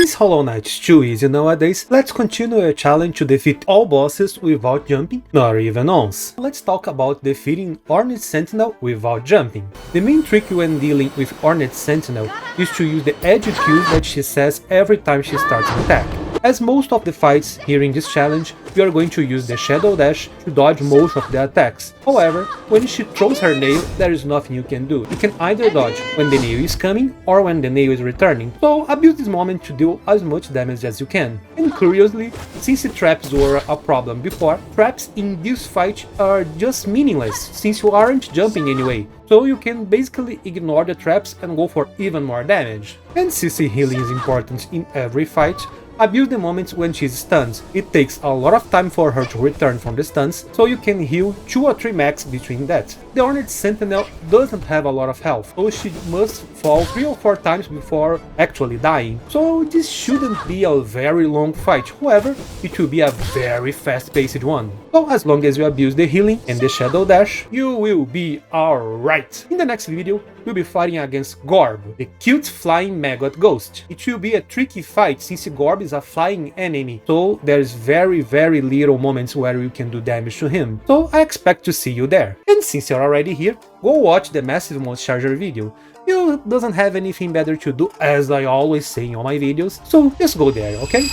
Since Hollow Knight is too easy nowadays, let's continue a challenge to defeat all bosses without jumping, not even once. Let's talk about defeating Hornet Sentinel without jumping. The main trick when dealing with Hornet Sentinel is to use the edge Q that she says every time she starts an attack. As most of the fights here in this challenge, we are going to use the Shadow Dash to dodge most of the attacks. However, when she throws her nail, there is nothing you can do. You can either dodge when the nail is coming or when the nail is returning, so abuse this moment to deal as much damage as you can. And curiously, since the traps were a problem before, traps in this fight are just meaningless since you aren't jumping anyway. So you can basically ignore the traps and go for even more damage. And CC healing is important in every fight. Abuse the moments when she's stunned. It takes a lot of time for her to return from the stuns, so you can heal 2 or 3 max between that. The Hornet Sentinel doesn't have a lot of health, so she must fall 3 or 4 times before actually dying. So this shouldn't be a very long fight, however, it will be a very fast-paced one. So as long as you abuse the healing and the Shadow Dash, you will be alright. In the next video, we'll be fighting against Gorb, the cute flying maggot ghost. It will be a tricky fight since Gorb is a flying enemy, so there's very little moments where you can do damage to him. So I expect to see you there. And since you're already here, go watch the Massive Mode Charger video. You doesn't have anything better to do, as I always say in all my videos, so just go there, okay?